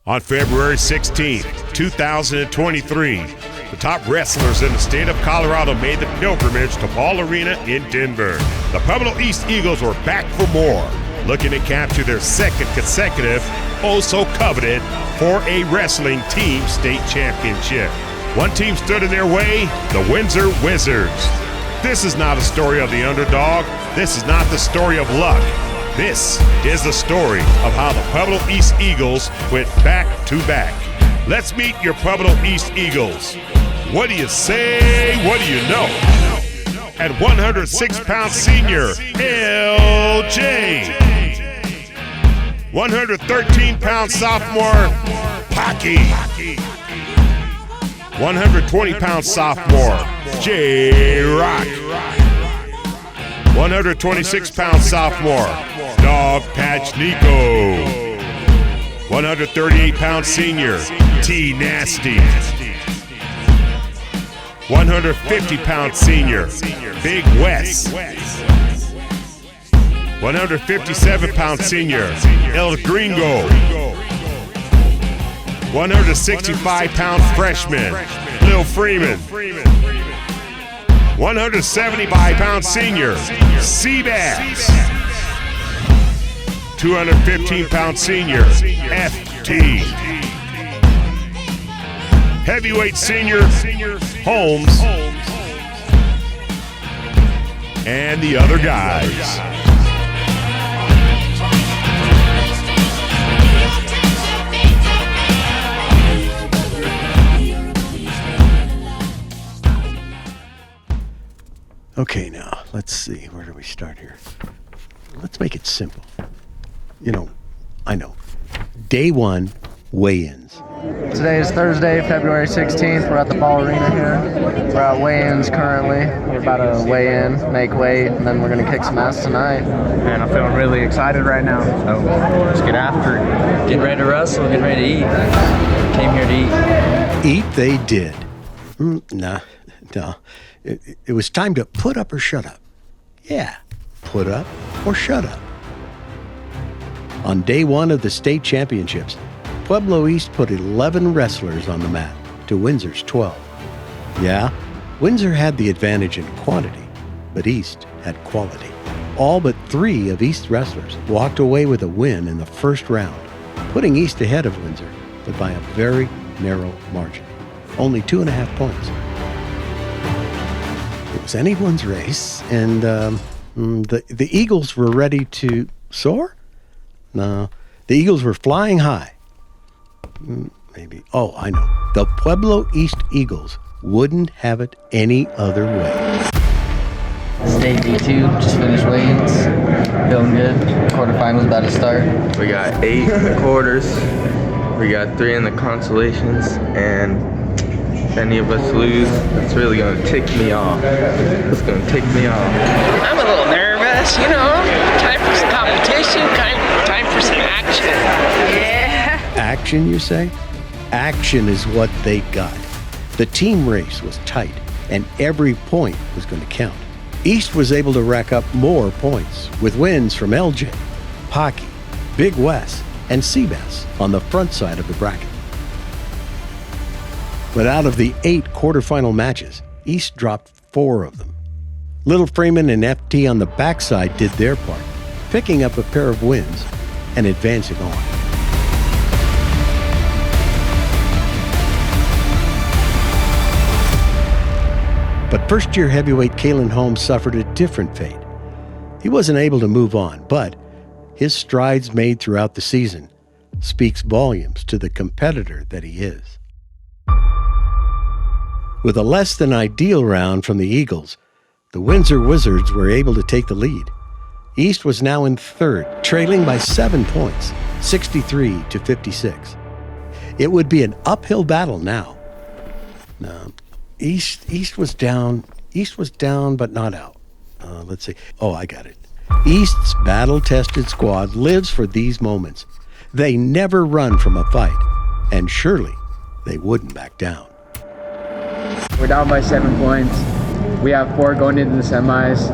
On February 16, 2023, the top wrestlers in the state of Colorado made the pilgrimage to Ball Arena in Denver. The Pueblo East Eagles were back for more, looking to capture their second consecutive, oh-so-coveted 4A Wrestling Team State Championship. One team stood in their way, the Windsor Wizards. This is not a story of the underdog. This is not the story of luck. This is the story of how the Pueblo East Eagles went back-to-back. Let's meet your Pueblo East Eagles. What do you say? What do you know? At 106-pound senior, LJ. 113-pound sophomore, Pocky. 120-pound sophomore, J-Rock. 126-pound sophomore, Dog Patch Niko. 138-pound senior, T-Nasty. 150-pound senior, Big Wes. 157-pound senior, El Gringo. 165-pound freshman, Lil Freeman. 175-pound senior, Seabass. 215-pound senior, FT. Heavyweight senior, Holmes. And the other guys. Okay, now, let's see. Where do we start here? Let's make it simple. I know. Day one, weigh-ins. Today is Thursday, February 16th. We're at the Ball Arena here. We're at weigh-ins currently. We're about to weigh in, make weight, and then we're going to kick some ass tonight. Man, I'm feeling really excited right now, so let's get after it. Getting ready to wrestle, getting ready to eat. Came here to eat. Eat they did. No. It was time to put up or shut up. Yeah, put up or shut up. On day one of the state championships, Pueblo East put 11 wrestlers on the mat to Windsor's 12. Yeah, Windsor had the advantage in quantity, but East had quality. All but 3 of East wrestlers walked away with a win in the first round, putting East ahead of Windsor, but by a very narrow margin, only 2.5 points. It was anyone's race, and the Eagles were ready to soar? No, the Eagles were flying high. Maybe. Oh, I know. The Pueblo East Eagles wouldn't have it any other way. State D2, just finished weigh-ins. Feeling good. Quarterfinals about to start. We got 8 in the quarters. We got 3 in the consolations, and if any of us lose, that's really gonna tick me off. It's gonna tick me off. I'm a little nervous, time for some competition, time for some action. Yeah. Action, you say? Action is what they got. The team race was tight, and every point was going to count. East was able to rack up more points with wins from LJ, Pocky, Big Wes, and Seabass on the front side of the bracket. But out of the 8 quarterfinal matches, East dropped 4 of them. Little Freeman and FT on the backside did their part, picking up a pair of wins and advancing on. But first-year heavyweight Kalen Holmes suffered a different fate. He wasn't able to move on, but his strides made throughout the season speaks volumes to the competitor that he is. With a less than ideal round from the Eagles, the Windsor Wizards were able to take the lead. East was now in third, trailing by 7 points, 63-56. It would be an uphill battle now. East was down, but not out. Let's see. Oh, I got it. East's battle-tested squad lives for these moments. They never run from a fight, and surely they wouldn't back down. We're down by 7 points. We have 4 going into the semis.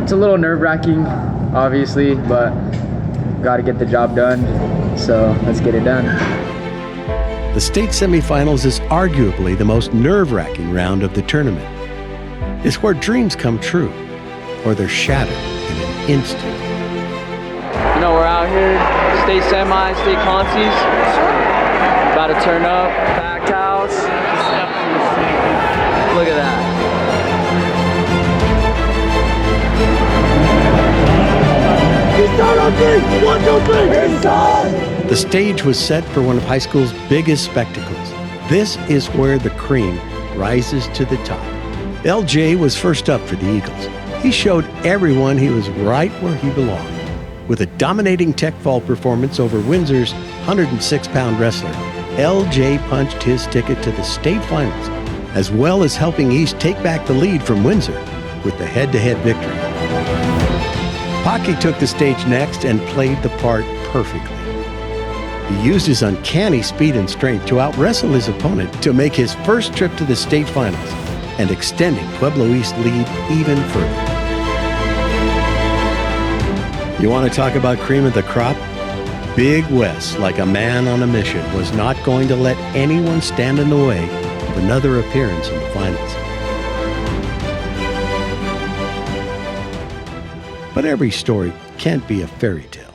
It's a little nerve-wracking, obviously, but got to get the job done. So let's get it done. The state semifinals is arguably the most nerve-wracking round of the tournament. It's where dreams come true, or they're shattered in an instant. You know, we're out here, state semi, state consies. About to turn up, packed house. Look at that. The stage was set for one of high school's biggest spectacles. This is where the cream rises to the top. LJ was first up for the Eagles. He showed everyone he was right where he belonged. With a dominating tech fall performance over Windsor's 106-pound wrestler, LJ punched his ticket to the state finals, as well as helping East take back the lead from Windsor with the head-to-head victory. Pocky took the stage next and played the part perfectly. He used his uncanny speed and strength to out-wrestle his opponent to make his first trip to the state finals and extending Pueblo East's lead even further. You want to talk about cream of the crop? Big Wes, like a man on a mission, was not going to let anyone stand in the way of another appearance in the finals. But every story can't be a fairy tale.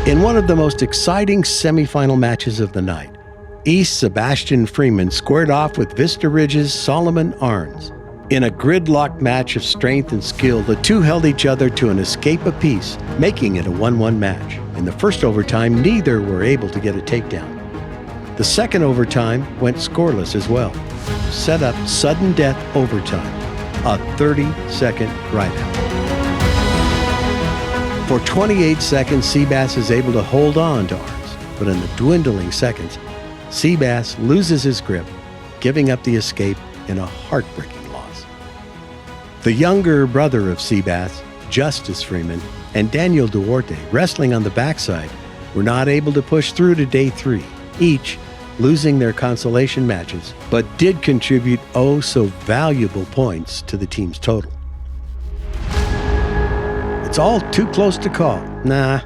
In one of the most exciting semifinal matches of the night, East's Sebastian Freeman squared off with Vista Ridge's Solomon Arns. In a gridlock match of strength and skill, the two held each other to an escape apiece, making it a 1-1 match. In the first overtime, neither were able to get a takedown. The second overtime went scoreless as well. Set up sudden death overtime, a 30-second rideout. For 28 seconds, Seabass is able to hold on to Arns, but in the dwindling seconds, Seabass loses his grip, giving up the escape in a heartbreaking loss. The younger brother of Seabass, Justice Freeman, and Daniel Duarte, wrestling on the backside, were not able to push through to day 3, each losing their consolation matches, but did contribute oh so valuable points to the team's total. It's all too close to call. Nah.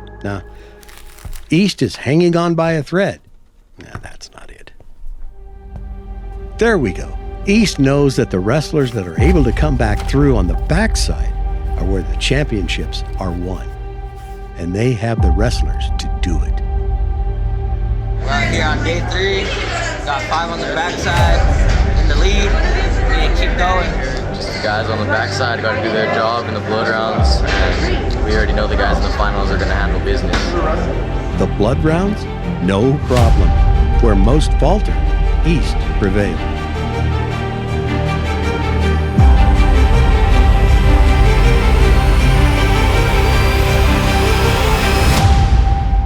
East is hanging on by a thread. Nah, that's not it. There we go. East knows that the wrestlers that are able to come back through on the backside are where the championships are won. And they have the wrestlers to do it. We're out here on day 3. Got 5 on the backside in the lead. We need to keep going. Just the guys on the backside got to do their job in the blood rounds, and we already know the guys in the finals are going to handle business. The blood rounds? No problem. Where most falter, East prevailed.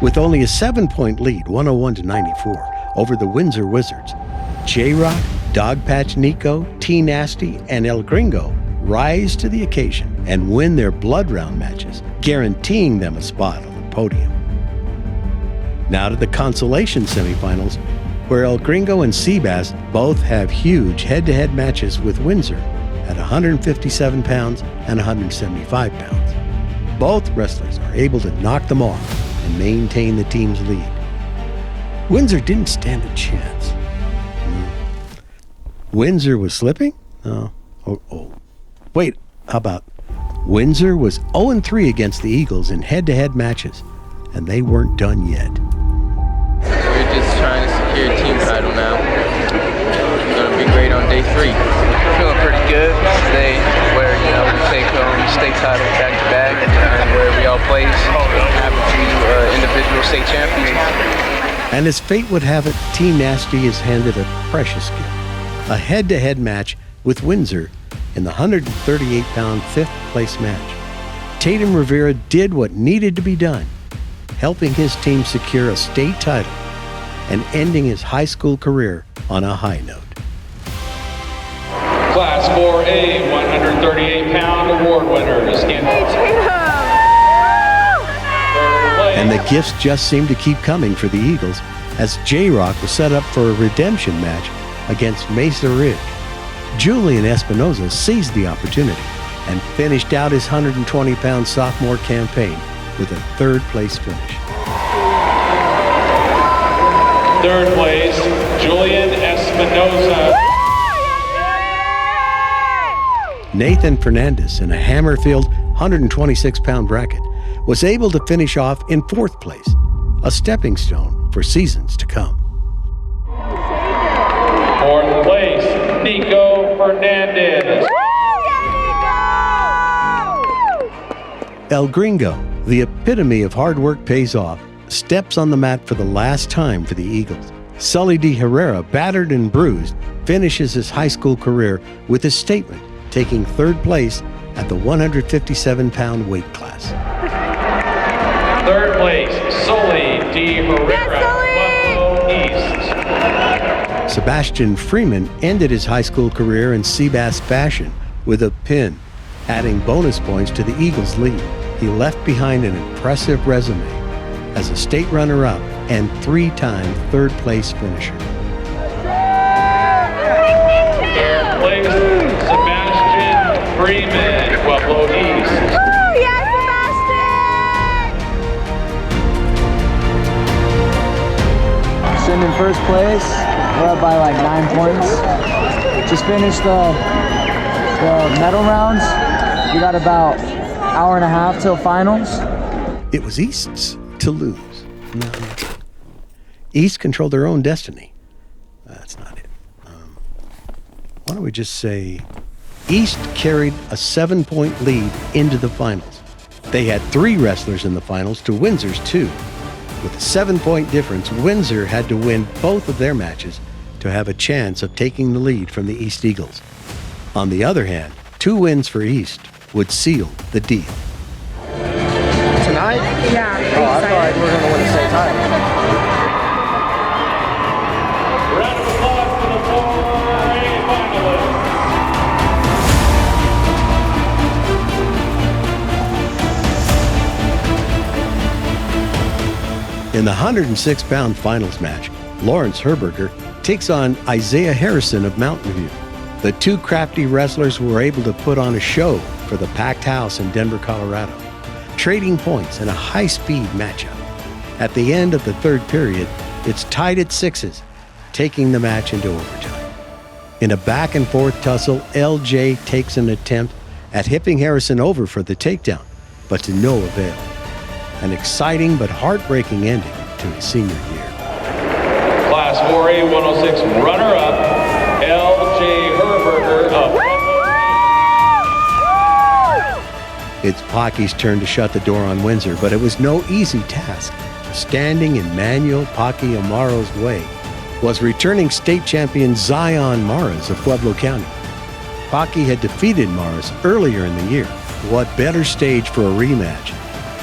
With only a 7-point lead, 101-94, over the Windsor Wizards, J-Rock, Dogpatch Niko, T-Nasty, and El Gringo rise to the occasion and win their blood round matches, guaranteeing them a spot on the podium. Now to the consolation semifinals, where El Gringo and Seabass both have huge head-to-head matches with Windsor at 157 pounds and 175 pounds. Both wrestlers are able to knock them off and maintain the team's lead. Windsor didn't stand a chance. Windsor was slipping? Oh. Wait, how about Windsor was 0-3 against the Eagles in head-to-head matches, and they weren't done yet. We're just trying to secure a team title now. It's going to be great on day 3. Feeling pretty good today, where we take home state title back-to-back, and where we all place have a few individual state champions. And as fate would have it, Team Nasty is handed a precious gift. A head-to-head match with Windsor in the 138-pound 5th place match. Tatum Rivera did what needed to be done, helping his team secure a state title and ending his high school career on a high note. Class 4A 138-pound award winners And the gifts just seemed to keep coming for the Eagles as J-Rock was set up for a redemption match against Mesa Ridge. Julian Espinoza seized the opportunity and finished out his 120-pound sophomore campaign with a 3rd place finish. Third place, Julian Espinoza. Nathan Fernandez in a hammer-filled 126-pound bracket was able to finish off in 4th place, a stepping stone for seasons to come. 4th place, Niko Fernandez. El Gringo, the epitome of hard work pays off, steps on the mat for the last time for the Eagles. Sully Deherrera, battered and bruised, finishes his high school career with a statement, taking 3rd place at the 157-pound weight class. 3rd place, Sully Deherrera, Pueblo East. Sebastian Freeman ended his high school career in Seabass fashion with a pin, adding bonus points to the Eagles' lead. He left behind an impressive resume as a state runner-up and 3-time 3rd place finisher. 3rd place, Sebastian Freeman, Pueblo East. Sitting in 1st place, we're up by like 9 points. Just finished the medal rounds. We got about an hour and a half till finals. It was East's to lose. No. East controlled their own destiny. That's not it. Why don't we just say East carried a 7-point lead into the finals. They had 3 wrestlers in the finals to Windsor's 2. With a 7-point difference, Windsor had to win both of their matches to have a chance of taking the lead from the East Eagles. On the other hand, 2 wins for East would seal the deal. Tonight? Yeah. I thought we were going to win the state title. Round of applause for the 4A finalists. In the 106-pound finals match, Lawrence Herburger takes on Isaiah Harrison of Mountain View. The 2 crafty wrestlers were able to put on a show for the packed house in Denver, Colorado, trading points in a high-speed matchup. At the end of the 3rd period, it's tied at 6s, taking the match into overtime. In a back-and-forth tussle, LJ takes an attempt at hipping Harrison over for the takedown, but to no avail. An exciting but heartbreaking ending to his senior year. Class 4A 106 runner-up, LJ Herburger of It's Pocky's turn to shut the door on Windsor, but it was no easy task. Standing in Manuel Pocky Amaro's way was returning state champion Zion Maras of Pueblo County. Pocky had defeated Maras earlier in the year. What better stage for a rematch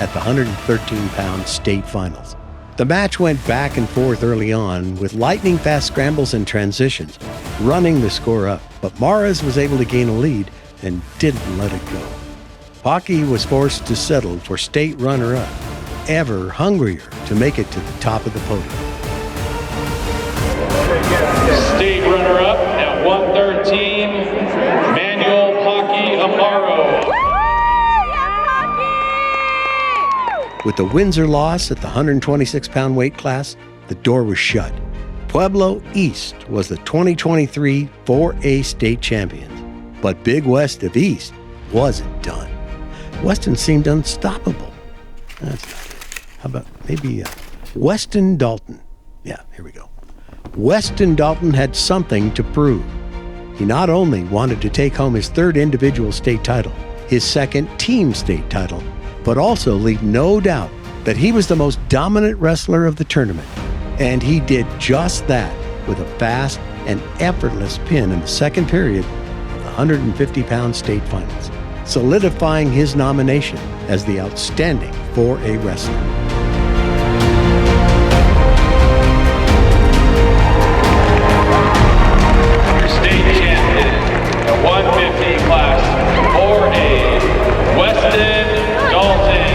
at the 113-pound state finals? The match went back and forth early on with lightning-fast scrambles and transitions, running the score up. But Maras was able to gain a lead and didn't let it go. Pocky was forced to settle for state runner-up, ever hungrier to make it to the top of the podium. State runner-up at 113, Manuel Pocky Amaro. With the Windsor loss at the 126-pound weight class, the door was shut. Pueblo East was the 2023 4A state champions, but Big West of East wasn't done. Weston seemed unstoppable. That's not it. How about maybe Weston Dalton? Yeah, here we go. Weston Dalton had something to prove. He not only wanted to take home his 3rd individual state title, his 2nd team state title, but also leave no doubt that he was the most dominant wrestler of the tournament. And he did just that with a fast and effortless pin in the 2nd period of the 150-pound state finals, solidifying his nomination as the outstanding 4A wrestler. Your state champion at 150 class 4A, Weston Dalton.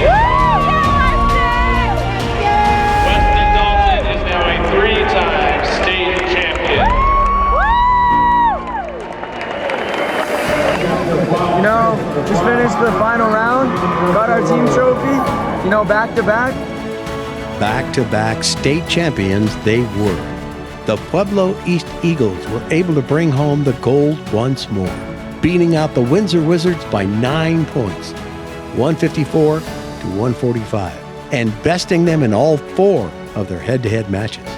Weston Dalton is now a 3-time state champion. You know, just finished the final round, got our team trophy, you know, back to back. back-to-back state champions they were. The Pueblo East Eagles were able to bring home the gold once more, beating out the Windsor Wizards by 9 points, 154 to 145, and besting them in all 4 of their head-to-head matches.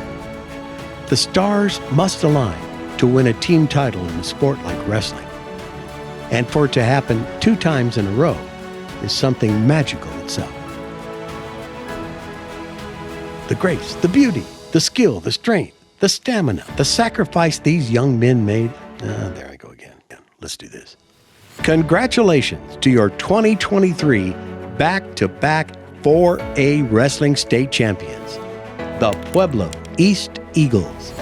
The stars must align to win a team title in a sport like wrestling. And for it to happen 2 times in a row is something magical itself. The grace, the beauty, the skill, the strength, the stamina, the sacrifice these young men made. There I go again. Let's do this. Congratulations to your 2023 back-to-back 4A Wrestling State Champions, the Pueblo East Eagles.